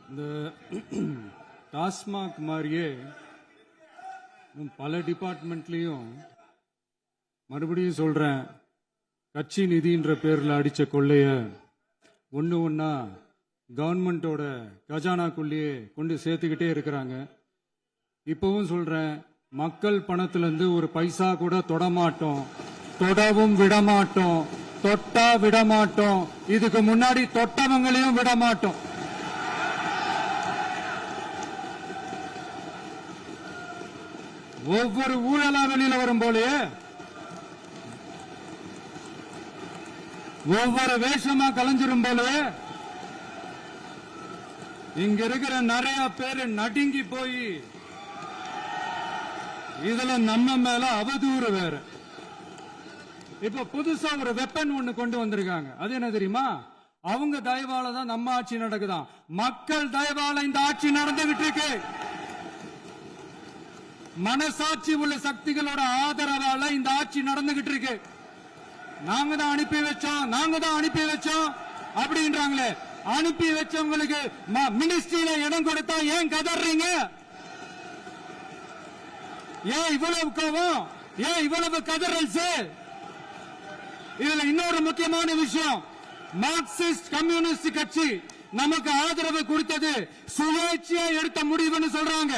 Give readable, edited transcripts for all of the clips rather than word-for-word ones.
இந்த டாஸ்மாக் மாதிரியே பல டிபார்ட்மெண்ட்லயும் மறுபடியும் சொல்றேன், கட்சி நிதின்ற பேர்ல அடிச்ச கொள்ளைய ஒண்ணு ஒன்னா கவர்மெண்டோட கஜானாக்குள்ளேயே கொண்டு சேர்த்துக்கிட்டே இருக்கிறாங்க. இப்பவும் சொல்றேன், மக்கள் பணத்துல இருந்து ஒரு பைசா கூட தொடமாட்டோம், தொடவும் விடமாட்டோம், தொட்டா விடமாட்டோம், இதுக்கு முன்னாடி தொட்டவங்களையும் விடமாட்டோம். ஒவ்வொரு ஊழலா வெளியில வரும் போலயே ஒவ்வொரு வேஷமா கலைஞ்சிரும் போலயே இங்க இருக்கிற நிறைய பேரு நடுங்கி போய் இதுல நம்ம மேல அவதூறு வேற. இப்ப புதுசா ஒரு வெப்பன் ஒண்ணு கொண்டு வந்திருக்காங்க. அது என்ன தெரியுமா? அவங்க தயவால தான் நம்ம ஆட்சி நடக்குதான். மக்கள் தயவால இந்த ஆட்சி நடந்துகிட்டு இருக்கு. மனசாட்சி உள்ள சக்திகளோட ஆதரவால இந்த ஆட்சி நடந்துகிட்டு இருக்கு. நாங்க தான் அனுப்பி வச்சோம் அப்படின்றாங்களே. அனுப்பி வச்சவங்களுக்கு மினிஸ்ட்ரியில இடம் கொடுத்தா ஏன் கதறீங்க? ஏன் இவ்வளவு கோவம்? ஏன் இவ்வளவு கதறல்? இதுல இன்னொரு முக்கியமான விஷயம், மார்க்சிஸ்ட் கம்யூனிஸ்ட் கட்சி நமக்கு ஆதரவு கொடுத்தது சுயேட்சையா எடுத்த முடிவுன்னு சொல்றாங்க.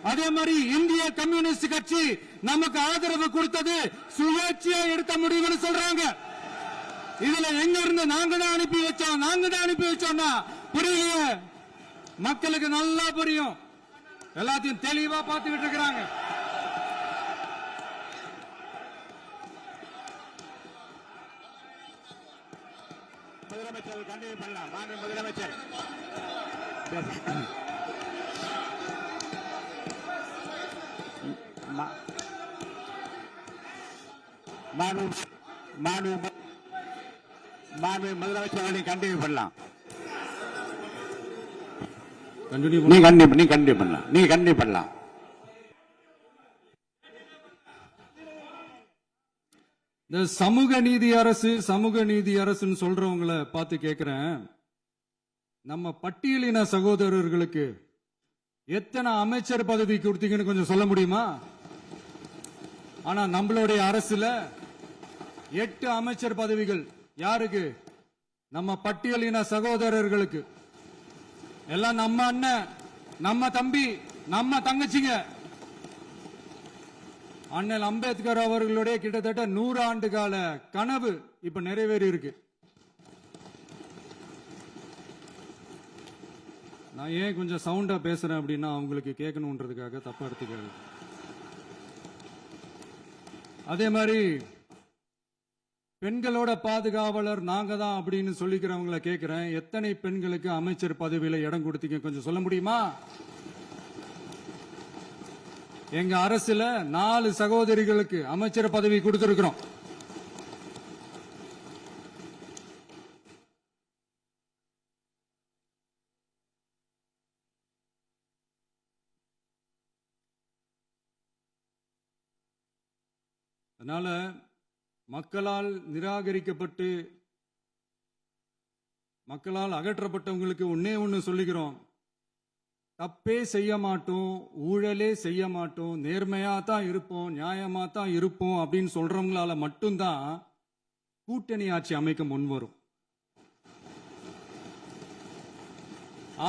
அதே மாதிரி இந்திய கம்யூனிஸ்ட் கட்சி நமக்கு ஆதரவு கொடுத்தது சுயேட்சையா எடுத்த முடிவுன்னு சொல்றாங்க. இதுல எங்க இருந்து நாங்க தான் அனுப்பி வச்சோம்னா புரியலையே. மக்களுக்கு நல்லா புரியும், எல்லாத்தையும் தெளிவா பார்த்துக்கிட்டு இருக்கிறாங்க. முதலமைச்சர் கண்டினியூ பண்ணலாம். மாண்பு முதலமைச்சர் முதலமைச்சர் கண்டினியூ பண்ணலாம். நீ கண்டினியூ பண்ணலாம். இந்த சமூக நீதி அரசுன்னு சொல்றவங்களை பார்த்து கேட்கிறேன், நம்ம பட்டியலின சகோதரர்களுக்கு எத்தனை அமைச்சர் பதவி கொடுத்தீங்கன்னு கொஞ்சம் சொல்ல முடியுமா? ஆனா நம்மளுடைய அரசுல 8 அமைச்சர் பதவிகள் யாருக்கு? நம்ம பட்டியலின சகோதரர்களுக்கு. எல்லாம் நம்ம அண்ணன், நம்ம தம்பி, நம்ம தங்கச்சிங்க. அண்ணல் அம்பேத்கர் அவர்களுடைய கிட்டத்தட்ட 100 ஆண்டு கால கனவு இப்ப நிறைவேறி இருக்கு. நான் ஏன் கொஞ்சம் சவுண்டா பேசுறேன் அப்படின்னா அவங்களுக்கு கேட்கணுன்றதுக்காக, தப்பா எடுத்துக்காது. அதே மாதிரி பெண்களோட பாதுகாவலர் நாங்க தான் அப்படின்னு சொல்லிக்கிறவங்களை கேட்கிறேன், எத்தனை பெண்களுக்கு அமைச்சர் பதவியில இடம் கொடுத்தீங்க கொஞ்சம் சொல்ல முடியுமா? எங்க அரசுல 4 சகோதரிகளுக்கு அமைச்சர் பதவி கொடுத்திருக்கிறோம். அதனால மக்களால் நிராகரிக்கப்பட்டு மக்களால் அகற்றப்பட்டவங்களுக்கு ஒன்னே ஒன்னு சொல்லிக்கிறோம், தப்பே செய்ய மாட்டோம், ஊழலே செய்ய மாட்டோம், நேர்மையா தான் இருப்போம், நியாயமா தான் இருப்போம் அப்படின்னு சொல்றவங்களால மட்டும்தான் கூட்டணி ஆட்சி அமைக்க முன்வரும்.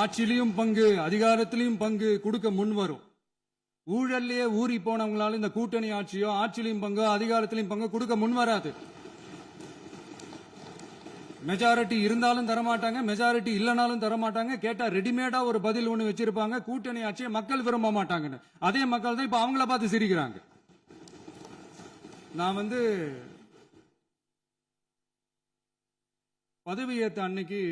ஆட்சியிலையும் பங்கு, அதிகாரத்திலையும் பங்கு கொடுக்க முன்வரும். ஊழல்லையே ஊறி போனவங்களால இந்த கூட்டணி ஆட்சியோ, ஆட்சியிலையும் பங்கு, அதிகாரத்திலையும் பங்கு கொடுக்க முன்வராது. மெஜாரிட்டி இருந்தாலும் தரமாட்டாங்க, மெஜாரிட்டி இல்லைனாலும் தரமாட்டாங்க. கேட்டா ரெடிமேடா ஒரு பதில் ஒண்ணு வச்சிருப்பாங்க, கூட்டணி ஆட்சியை மக்கள் விரும்ப மாட்டாங்கன்னு. அதே மக்கள் தான் இப்ப அவங்கள பார்த்து சிரிக்கிறாங்க. நான் பதவி ஏத்த அன்னைக்கு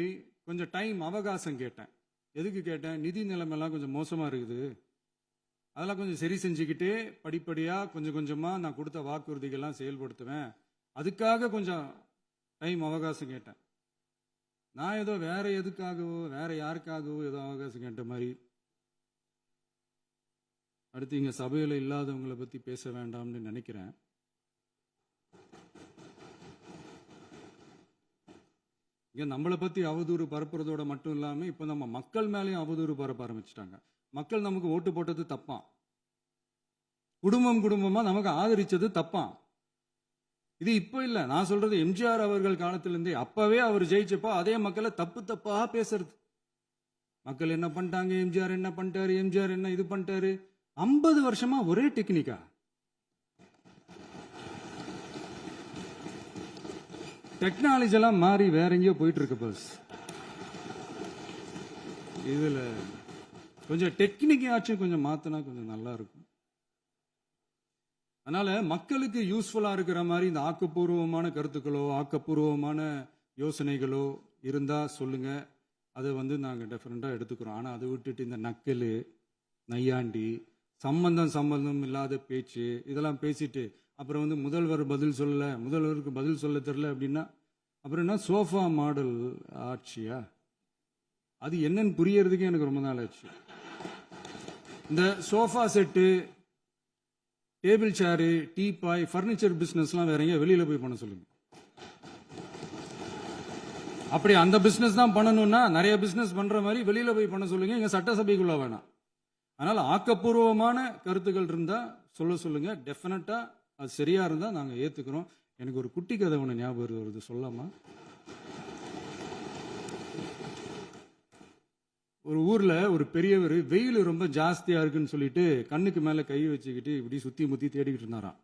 கொஞ்சம் டைம் அவகாசம் கேட்டேன். எதுக்கு கேட்டேன்? நிதி நிலைமைலாம் கொஞ்சம் மோசமா இருக்குது, அதெல்லாம் கொஞ்சம் சரி செஞ்சுக்கிட்டு படிப்படியா கொஞ்சம் கொஞ்சமா நான் கொடுத்த வாக்குறுதிகள்லாம் செயல்படுத்துவேன், அதுக்காக கொஞ்சம் டைம் அவகாசம் கேட்டேன். நான் ஏதோ வேற எதுக்காகவோ வேற யாருக்காகவோ ஏதோ அவகாசம் கேட்ட மாதிரி. அடுத்து இங்க சபையில இல்லாதவங்களை பத்தி பேச வேண்டாம்னு நினைக்கிறேன். இங்க நம்மளை பத்தி அவதூறு பரப்புறதோட மட்டும் இல்லாம இப்ப நம்ம மக்கள் மேலேயும் அவதூறு பரப்ப ஆரம்பிச்சிட்டாங்க. மக்கள் நமக்கு ஓட்டு போட்டது தப்பான், குடும்பம் குடும்பமா நமக்கு ஆதரிச்சது தப்பான். இது இப்ப இல்ல, நான் சொல்றது எம்ஜிஆர் அவர்கள் காலத்திலிருந்தே. அப்பவே அவர் ஜெயிச்சப்போ அதே மக்களை தப்பு தப்பா பேசுறது. மக்கள் என்ன பண்ணிட்டாங்க, எம்ஜிஆர் என்ன பண்ணிட்டாரு, எம்ஜிஆர் என்ன இது பண்ணிட்டாரு. 50 வருஷமா ஒரே டெக்னிக்கா. டெக்னாலஜி எல்லாம் மாறி வேற எங்கேயோ போயிட்டு இருக்கு பஸ். இதுல கொஞ்சம் டெக்னிக்காச்சும் கொஞ்சம் மாத்தினா கொஞ்சம் நல்லா இருக்கும். அதனால மக்களுக்கு யூஸ்ஃபுல்லா இருக்கிற மாதிரி இந்த ஆக்கப்பூர்வமான கருத்துக்களோ ஆக்கப்பூர்வமான யோசனைகளோ இருந்தா சொல்லுங்க, அதை நாங்க டெஃபரெண்டா எடுத்துக்கிறோம். ஆனா அதை விட்டுட்டு இந்த நக்கல் நையாண்டி சம்பந்தம் இல்லாத பேச்சு இதெல்லாம் பேசிட்டு அப்புறம் முதல்வர் பதில் சொல்லல, முதல்வருக்கு பதில் சொல்ல தெரியல அப்படின்னா அப்புறம் என்ன சோஃபா மாடல் ஆட்சியா? அது என்னன்னு புரியறதுக்கே எனக்கு ரொம்ப நாள் ஆச்சு. இந்த sofa set, table chair, teapoy, furniture பிசினஸ்லாம் வேற எங்க வெளியில போய் பண்ண சொல்லுங்க. அப்படி அந்த பிசினஸ் தான் பண்ணணும்னா நிறைய பிசினஸ் பண்ற மாதிரி வெளியில போய் பண்ண சொல்லுங்க, இங்க சட்டசபைக்குள்ள வேணாம். அதனால ஆக்கப்பூர்வமான கருத்துக்கள் இருந்தா சொல்லுங்க, டெஃபினட்டா அது சரியா இருந்தா நாங்க ஏத்துக்கிறோம். எனக்கு ஒரு குட்டி கதை ஒண்ணு ஞாபகம் வருது, சொல்லாமா? ஒரு ஊர்ல ஒரு பெரியவர் வெயில் ரொம்ப ஜாஸ்தியா இருக்குன்னு சொல்லிட்டு கண்ணுக்கு மேல கை வச்சுக்கிட்டு இப்படி சுத்தி முத்தி தேடிக்கிட்டு இருந்தாராம்.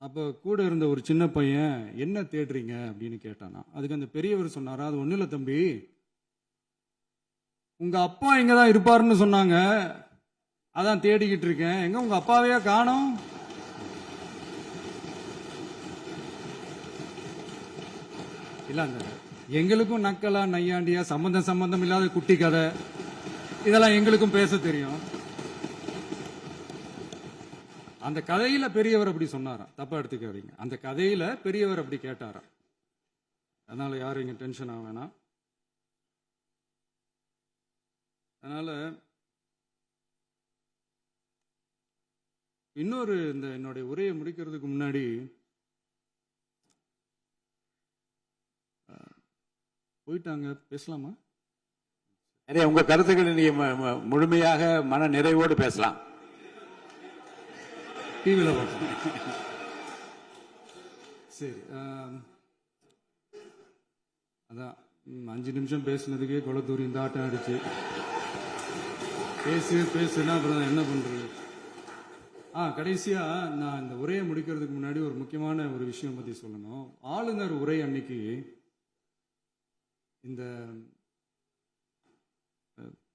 அப்ப கூட இருந்த ஒரு சின்ன பையன் என்ன தேடுறீங்க அப்படின்னு கேட்டானா. அதுக்கு அந்த பெரியவர் சொன்னாரா, அது ஒண்ணு இல்ல தம்பி, உங்க அப்பா இங்கதான் இருப்பாருன்னு சொன்னாங்க, அதான் தேடிக்கிட்டு இருக்கேன். எங்க உங்க அப்பாவையா காணோம்? இல்ல அந்த எங்களுக்கும் நக்கலா நையாண்டியா சம்பந்தம் இல்லாத குட்டி கதை இதெல்லாம் எங்களுக்கும் பேச தெரியும். அந்த கதையில பெரியவர் அப்படி சொன்னாராம், தப்பா எடுத்துக்காதீங்க. அந்த கதையில பெரியவர் அப்படி கேட்டாராம். அதனால யாரும் இங்க டென்ஷன் ஆக வேணாம். அதனால இன்னொரு இந்த என்னுடைய உரையை முடிக்கிறதுக்கு முன்னாடி போயிட்டாங்க, பேசலாமா? உங்க கருத்துக்களை நீங்க முழுமையாக மன நிறைவோடு பேசலாம். டிவியில் பார்த்தோம். சரி, அதான் 5 நிமிஷம் பேசுனதுக்கே கொளத்தூரி இந்த ஆட்டம் அடிச்சு பேசுனா அப்புறம் என்ன பண்றது? கடைசியா நான் இந்த உரையை முடிக்கிறதுக்கு முன்னாடி ஒரு முக்கியமான ஒரு விஷயம் பத்தி சொல்லணும். ஆளுநர் உரை அன்னைக்கு இந்த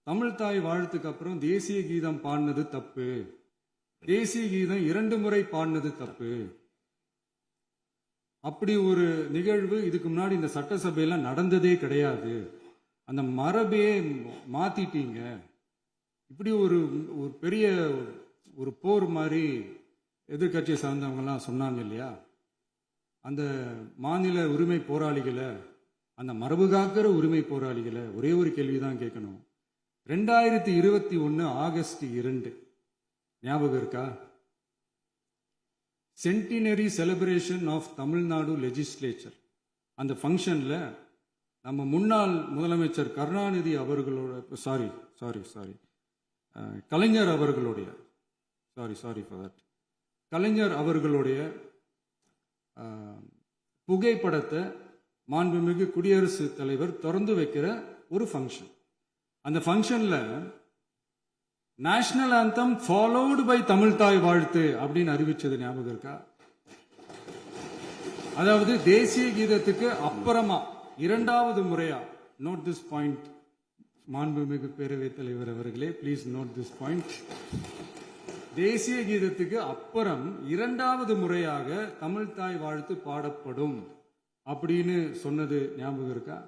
தமிழ் தாய் வாழ்த்துக்கு அப்புறம் தேசிய கீதம் பாடினது தப்பு, தேசிய கீதம் 2 முறை பாடினது தப்பு. அப்படி ஒரு நிகழ்வு இதுக்கு முன்னாடி இந்த சட்டசபையில நடந்ததே கிடையாது. அந்த மரபையே மாத்திட்டீங்க. இப்படி ஒரு பெரிய ஒரு போர் மாதிரி எதிர்கட்சியை சார்ந்தவங்கலாம் சொன்னாங்க இல்லையா? அந்த மாநில உரிமை போராளிகளை, அந்த மரபு காக்கிற உரிமை போராளிகளை ஒரே ஒரு கேள்விதான் கேட்கணும். 2021 ஆகஸ்ட் 2 ஞாபகம் இருக்கா? Centenary celebration of Tamil Nadu legislature. அந்த ஃபங்க்ஷன்ல நம்ம முன்னாள் முதலமைச்சர் கருணாநிதி அவர்களோட கலைஞர் அவர்களுடைய கலைஞர் அவர்களுடைய புகைப்படத்தை மாண்புமிகு குடியரசுத் தலைவர் திறந்து வைக்கிற ஒரு ஃபங்க்ஷன். அந்த ஃபங்க்ஷன்ல national anthem followed by Tamil Thai Vazhthu அப்படின்னு அறிவிச்சது ஞாபகம் இருக்கா? அதாவது தேசிய கீதத்துக்கு அப்புறமா 2வது முறையா, நோட் திஸ் பாயிண்ட் மாண்புமிகு பேரவைத் தலைவர் அவர்களே, பிளீஸ் நோட் திஸ் பாயிண்ட். தேசிய கீதத்துக்கு அப்புறம் 2வது முறையாக தமிழ் தாய் வாழ்த்து பாடப்படும் அப்படின்னு சொன்னது ஞாபகம் இருக்கா?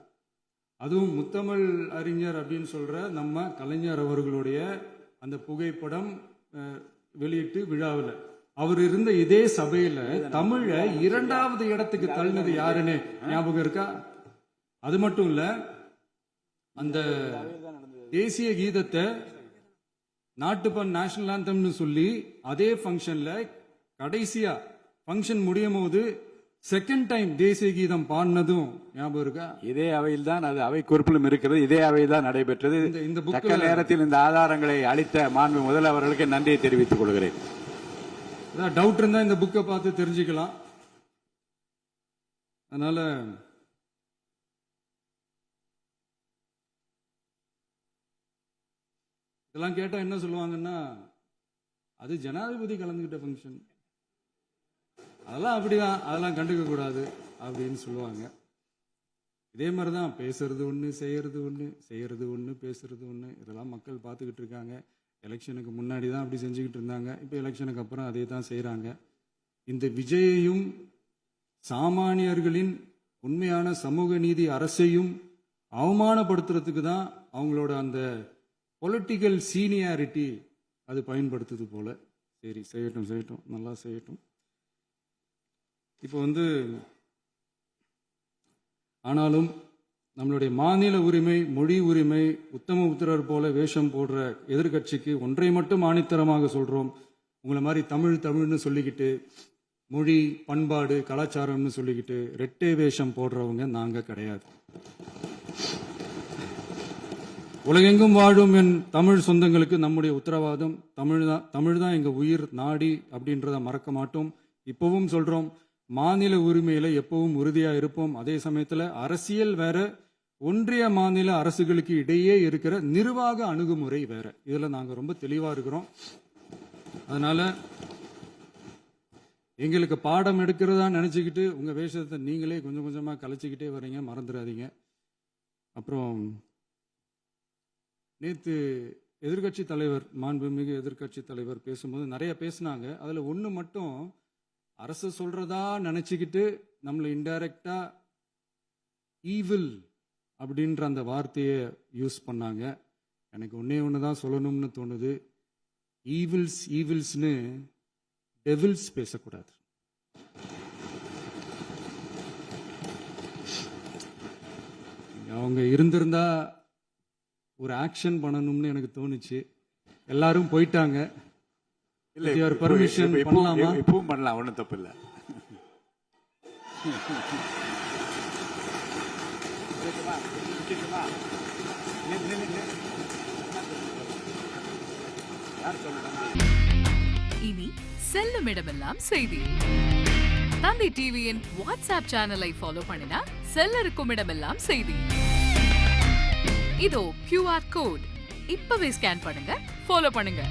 அதுவும் முத்தமிழ் அறிஞர் அப்படின்னு சொல்ற நம்ம கலைஞர் அவர்களுடைய அந்த புகைப்படம் வெளியிட்டு விழாவில் அவர் இருந்த இதே சபையில தமிழ 2வது இடத்துக்கு தள்ளினது யாருன்னு ஞாபகம் இருக்கா? அது மட்டும் இல்ல, அந்த தேசிய கீதத்தை நாட்டுப்பண் நேஷனல் ஆந்தம்னு சொல்லி அதே ஃபங்க்ஷன்ல கடைசியா ஃபங்க்ஷன் முடியும் போது செகண்ட் டைம் தேசிய கீதம் பாடினதும் ஞாபகம் இருக்கா? இதே அவையில் தான் அது அவை குறிப்பிலும் இருக்கிறது. இதே அவையில் தான் நடைபெற்றது. இந்த தக்க நேரத்தில் இந்த ஆதாரங்களை அளித்த மாண்பு முதல்வர் அவர்களுக்கு நன்றியை தெரிவித்துக் கொள்கிறேன். ஏதாவது டவுட் இருந்தா இந்த புக்கை பார்த்து தெரிஞ்சுக்கலாம். அதனால இதெல்லாம் கேட்டா என்ன சொல்லுவாங்கன்னா, அது ஜனாதிபதி கலந்துகிட்ட ஃபங்க்ஷன், அதெல்லாம் அப்படிதான், அதெல்லாம் கண்டுக்க கூடாது அப்படின்னு சொல்லுவாங்க. இதே மாதிரிதான் பேசுறது ஒண்ணு, செய்யறது ஒண்ணு, செய்யறது ஒண்ணு, பேசுறது ஒண்ணு. இதெல்லாம் மக்கள் பார்த்துக்கிட்டு இருக்காங்க. எலெக்ஷனுக்கு முன்னாடி தான் அப்படி செஞ்சுக்கிட்டு இருந்தாங்க. இப்போ எலெக்ஷனுக்கு அப்புறம் அதே தான் செய்யறாங்க. இந்த விஜயையும் சாமானியர்களின் உண்மையான சமூக நீதி அரசையும் அவமானப்படுத்துறதுக்கு தான் அவங்களோட அந்த பொலிட்டிக்கல் சீனியாரிட்டி அது பயன்படுத்துது போல. சரி, செய்யட்டும் செய்யட்டும், நல்லா செய்யட்டும். இப்போ ஆனாலும் நம்மளுடைய மாநில உரிமை, மொழி உரிமை, உத்தம உத்தரர் போல வேஷம் போடுற எதிர்கட்சிக்கு ஒன்றை மட்டும் ஆணித்தரமாக சொல்றோம். உங்களை மாதிரி தமிழ்னு சொல்லிக்கிட்டு, மொழி, பண்பாடு, கலாச்சாரம்னு சொல்லிக்கிட்டு ரெட்டை வேஷம் போடுறவங்க நாங்க கிடையாது. உலகெங்கும் வாழும் என் தமிழ் சொந்தங்களுக்கு நம்முடைய உத்தரவாதம் தமிழ் தான் எங்க உயிர் நாடி அப்படின்றத மறக்க மாட்டோம். இப்பவும் சொல்றோம், மாநில உரிமையில எப்பவும் உறுதியா இருப்போம். அதே சமயத்துல அரசியல் வேற, ஒன்றிய மாநில அரசுகளுக்கு இடையே இருக்கிற நிர்வாக அணுகுமுறை வேற. இதுல நாங்க ரொம்ப தெளிவா இருக்கிறோம். அதனால எங்களுக்கு பாடம் எடுக்கிறதா நினைச்சுக்கிட்டு உங்க வேஷத்தை நீங்களே கொஞ்சம் கொஞ்சமா கலைச்சிக்கிட்டே வரீங்க, மறந்துடாதீங்க. அப்புறம் நேத்து எதிர்கட்சி தலைவர், மாண்புமிகு எதிர்கட்சி தலைவர் பேசும்போது நிறைய பேசினாங்க. அதுல ஒண்ணு மட்டும், அரசு சொல்றதா நினைச்சுக்கிட்டு நம்மளை இன்டைரக்டா ஈவில் அப்படின்ற அந்த வார்த்தையை யூஸ் பண்ணாங்க. எனக்கு ஒண்ணுதான் சொல்லணும்னு தோணுது. ஈவில்ஸ்னு டெவில்ஸ் பேசக்கூடாது. அவங்க இருந்திருந்தா ஒரு ஆக்ஷன் பண்ணணும்னு எனக்கு தோணுச்சு. எல்லாரும் போயிட்டாங்க. பர்மிஷன் பண்ணலாமா? இப்பவும் பண்ணலாம், ஒன்றும் தப்பு இல்லை. இனி செல்லும் இடமெல்லாம் செய்தி. தந்தி டிவியின் வாட்ஸ்அப் சேனலை ஃபாலோ பண்ணினா செல்ல இருக்கும் இடமெல்லாம் செய்தி. இதோ QR கோட், இப்பவே ஸ்கேன் பண்ணுங்க, ஃபாலோ பண்ணுங்க.